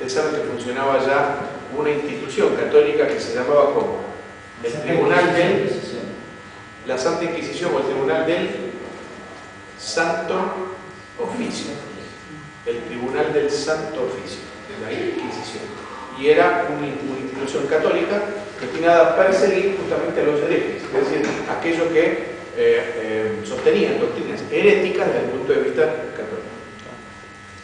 ustedes saben que funcionaba ya una institución católica que se llamaba como el Tribunal del... la Santa Inquisición o el Tribunal del Santo Oficio. El Tribunal del Santo Oficio, de la Inquisición. Y era una institución católica destinada a perseguir justamente a los herejes, es decir, aquellos que sostenían doctrinas heréticas desde el punto de vista católico.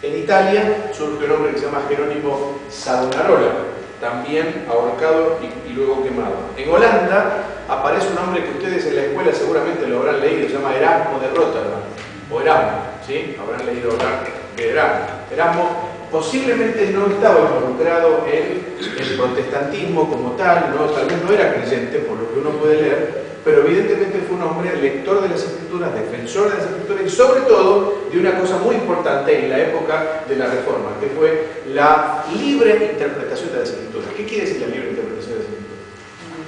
En Italia surge un hombre que se llama Jerónimo Savonarola, también ahorcado y luego quemado. En Holanda aparece un hombre que ustedes en la escuela seguramente lo habrán leído, se llama Erasmo de Rotterdam, o Erasmo, ¿sí? Habrán leído hablar de Erasmo. Erasmo posiblemente no estaba involucrado en el protestantismo como tal, ¿no? Tal vez no era creyente, por lo que uno puede leer, pero evidentemente fue un hombre lector de las Escrituras, defensor de las Escrituras y sobre todo de una cosa muy importante en la época de la Reforma, que fue la libre interpretación de las Escrituras. ¿Qué quiere decir la libre interpretación de las Escrituras?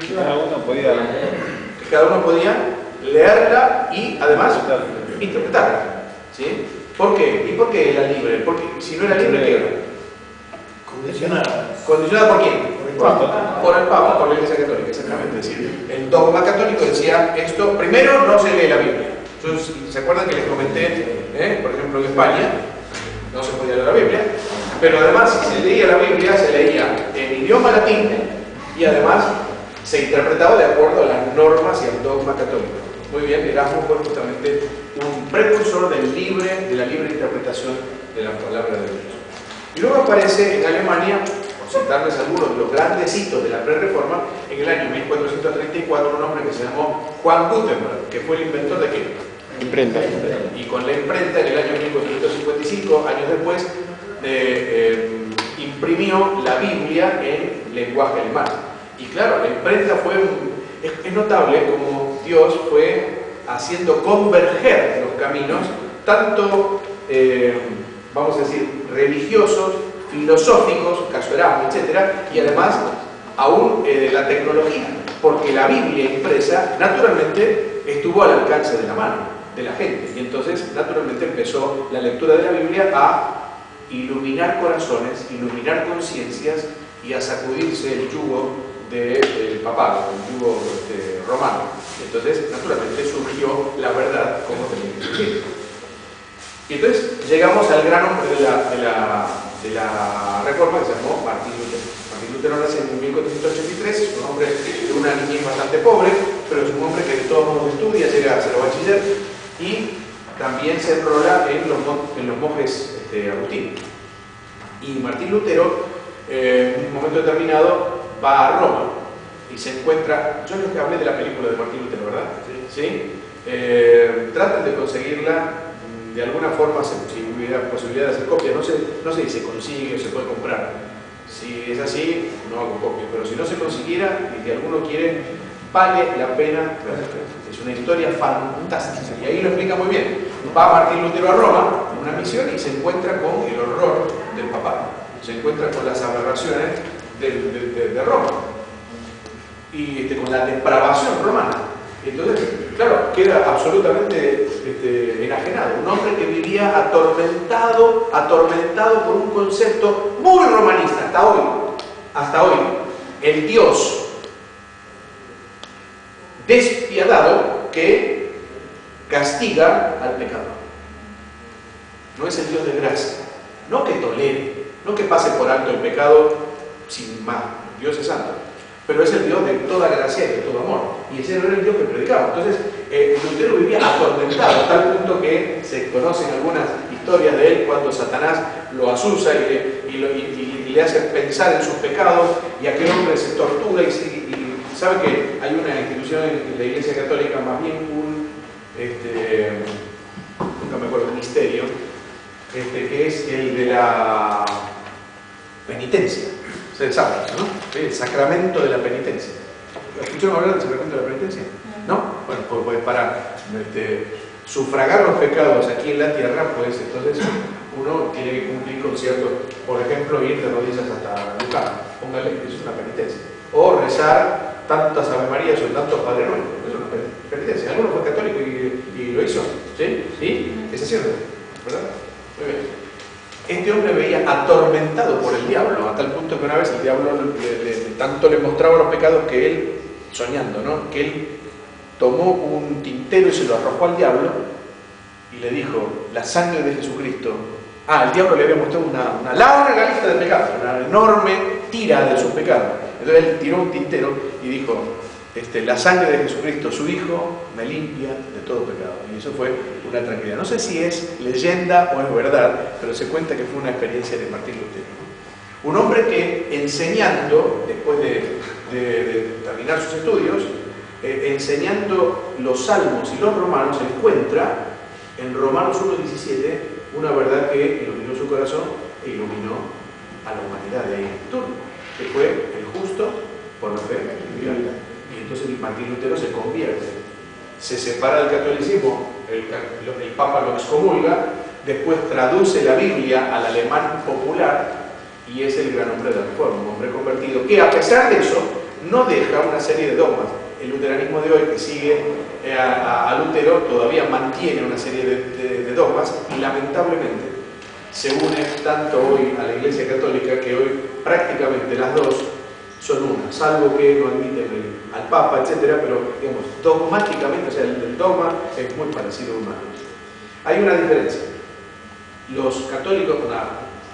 Que cada uno podía leer. Que cada uno podía leerla y además interpretarla, ¿sí? ¿Por qué? ¿Y por qué era libre? Porque si no era libre, ¿qué era? Condicionada. ¿Condicionada por quién? Por el Papa, por la Iglesia Católica, exactamente. Es decir, el dogma católico decía esto, primero no se lee la Biblia. Entonces, ¿se acuerdan que les comenté, por ejemplo, en España no se podía leer la Biblia? Pero además, si se leía la Biblia, se leía en idioma latín y además se interpretaba de acuerdo a las normas y al dogma católico. Muy bien, Erasmo fue justamente un precursor de la libre interpretación de la palabra de Dios. Y luego aparece en Alemania, por citarles algunos de los grandes hitos de la pre-reforma, en el año 1434 un hombre que se llamó Juan Gutenberg, que fue el inventor de ¿qué? Imprenta. Y con la imprenta en el año 1555, años después, imprimió la Biblia en lenguaje alemán. Y claro, la imprenta fue es notable como Dios fue haciendo converger los caminos, tanto, vamos a decir, religiosos, filosóficos, caso Erasmo, etcétera, y además aún de la tecnología, porque la Biblia impresa naturalmente estuvo al alcance de la mano de la gente, y entonces naturalmente empezó la lectura de la Biblia a iluminar corazones, iluminar conciencias y a sacudirse el yugo del papado, el yugo romano. Entonces naturalmente surgió la verdad como tenía que surgir. Y entonces llegamos al gran hombre de la Reforma, que se llamó Martín Lutero. Martín Lutero nace en 1483, es un hombre de una niñez bastante pobre, pero es un hombre que de todos modos estudia, llega a ser bachiller y también se enrola en los monjes agustinos. Y Martín Lutero, en un momento determinado, va a Roma y se encuentra, yo les hablé de la película de Martín Lutero, ¿verdad? ¿Sí? Traten de conseguirla. De alguna forma, si hubiera posibilidad de hacer copia, no sé si se consigue o se puede comprar. Si es así, no hago copia, pero si no se consiguiera y si alguno quiere, vale la pena. Es una historia fantástica y ahí lo explica muy bien. Va Martín Lutero a Roma en una misión y se encuentra con el horror del papado, se encuentra con las aberraciones de Roma y con la depravación romana. Entonces, claro, queda absolutamente enajenado. Un hombre que vivía atormentado por un concepto muy romanista, hasta hoy. El Dios despiadado que castiga al pecador. No es el Dios de gracia, no que tolere, no que pase por alto el pecado sin más. Dios es santo. Pero es el Dios de toda gracia y de todo amor. Y ese no era el Dios que predicaba. Entonces, Lutero vivía atormentado, a tal punto que se conocen algunas historias de él cuando Satanás lo asusa y le hace pensar en sus pecados, y aquel hombre se tortura y sabe que hay una institución en la Iglesia Católica, más bien nunca me acuerdo, un misterio, que es el de la penitencia. Ustedes saben, ¿no? El sacramento de la penitencia. ¿Escucharon hablar del sacramento de la penitencia? ¿No? Bueno, pues para sufragar los pecados aquí en la tierra, pues entonces uno tiene que cumplir con ciertos, por ejemplo, ir de rodillas hasta Lucano. Póngale, eso es una penitencia. O rezar tantas Ave Marías o tantos Padre Nuestro, eso es una penitencia. Alguno fue católico y lo hizo, ¿sí? ¿Sí? Es así, ¿verdad? Muy bien. este hombre veía atormentado por el diablo, a tal punto que una vez el diablo tanto le mostraba los pecados que él, soñando, ¿no?, que él tomó un tintero y se lo arrojó al diablo y le dijo: la sangre de Jesucristo. El diablo le había mostrado una larga lista de pecados, una enorme tira de sus pecados. Entonces él tiró un tintero y dijo: la sangre de Jesucristo, su Hijo, me limpia de todo pecado. Y eso fue una tranquilidad. No sé si es leyenda o es verdad, pero se cuenta que fue una experiencia de Martín Lutero, ¿no? Un hombre que, enseñando, después de terminar sus estudios, enseñando los salmos y los romanos, encuentra en Romanos 1:17 una verdad que iluminó su corazón e iluminó a la humanidad de ahí en turno, que fue el justo por la fe vivirá. Y entonces Martín Lutero se convierte, se separa del catolicismo, el Papa lo excomulga, después traduce la Biblia al alemán popular y es el gran hombre de la Reforma, un hombre convertido que, a pesar de eso, no deja una serie de dogmas. El luteranismo de hoy, que sigue a Lutero, todavía mantiene una serie de dogmas y lamentablemente se une tanto hoy a la Iglesia Católica que hoy prácticamente las dos son una, salvo que no admiten al Papa, etcétera, pero digamos, dogmáticamente, o sea, el dogma es muy parecido uno al otro. Hay una diferencia. Los católicos,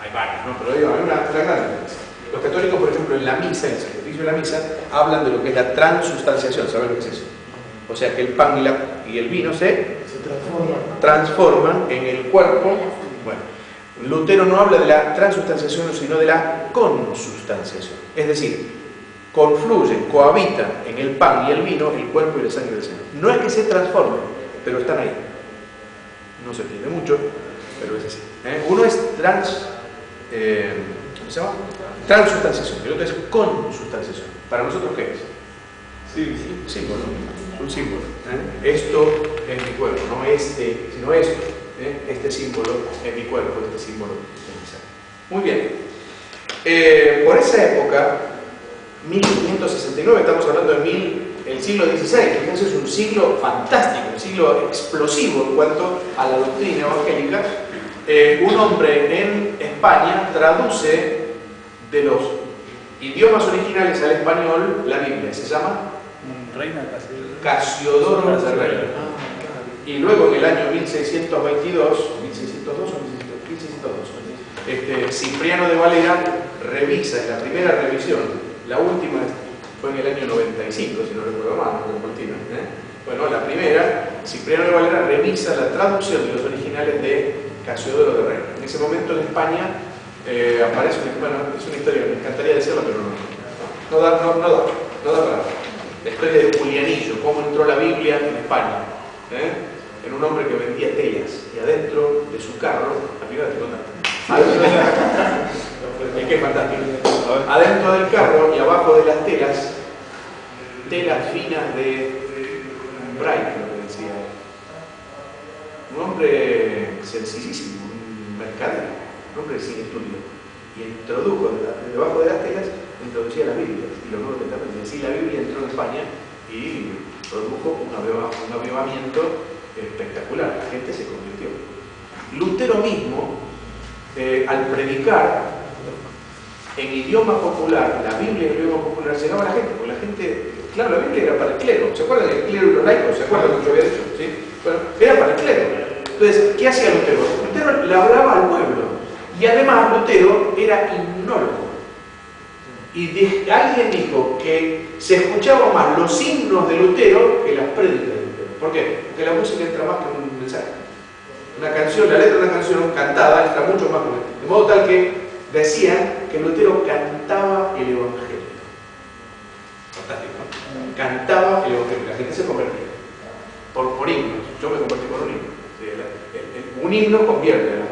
hay varias, ¿no?, pero hay una gran diferencia. Los católicos, por ejemplo, en la misa, en el sacrificio de la misa, hablan de lo que es la transustanciación. ¿Saben lo que es eso? O sea, que el pan y el vino se transforman en el cuerpo. Bueno, Lutero no habla de la transustanciación, sino de la consustanciación. Es decir, confluyen, cohabitan en el pan y el vino el cuerpo y la sangre del Señor. No es que se transformen, pero están ahí. No se entiende mucho, pero es así. Uno es ¿cómo se llama? Transustanciación, y el otro es consustanciación. ¿Para nosotros qué es? Sí. Símbolo, un símbolo. Esto es mi cuerpo, no este, sino esto. Este símbolo es mi cuerpo, este símbolo es mi sangre. Muy bien. Por esa época, 1569, estamos hablando del siglo XVI, que es un siglo fantástico, un siglo explosivo en cuanto a la doctrina evangélica. Un hombre en España traduce de los idiomas originales al español la Biblia. Se llama Casiodoro de Reina. Y luego en el año 1622, Cipriano de Valera revisa, en la primera revisión, la última fue en el año 95, si no recuerdo mal, Bueno, la primera, Cipriano de Valera revisa la traducción de los originales de Casiodoro de Reina. En ese momento en España aparece, es una historia, me encantaría decirlo, pero no da para la historia de Julianillo, cómo entró la Biblia en España, en un hombre que vendía telas, y adentro de su carro, al final te contaste, es que es fantástico, adentro del carro y abajo de las telas finas de Bright, lo que decía, un hombre sencillísimo, un mercader, un hombre sin estudio, y introdujo debajo de las telas, introducía las Biblias y los Nuevos Testamentos. Así la Biblia entró en España y produjo un avivamiento espectacular. La gente se convirtió. Lutero mismo, al predicar en idioma popular, la Biblia en idioma popular, llegaba a la gente, porque la gente, claro, la Biblia era para el clero. ¿Se acuerdan del clero y los laicos? ¿Se acuerdan lo que yo había dicho? ¿Sí? Bueno, era para el clero. Entonces, ¿qué hacía Lutero? Lutero le hablaba al pueblo. Y además Lutero era himnólogo. Y alguien dijo que se escuchaban más los himnos de Lutero que las prédicas de Lutero. ¿Por qué? Porque la música entra más que un mensaje. Una canción, la letra de una canción cantada entra mucho más que un mensaje. De modo tal que decían que Lutero cantaba el Evangelio. Fantástico, ¿no? Cantaba el Evangelio. La gente se convertía por himnos. Yo me convertí por un himno. Un himno convierte a la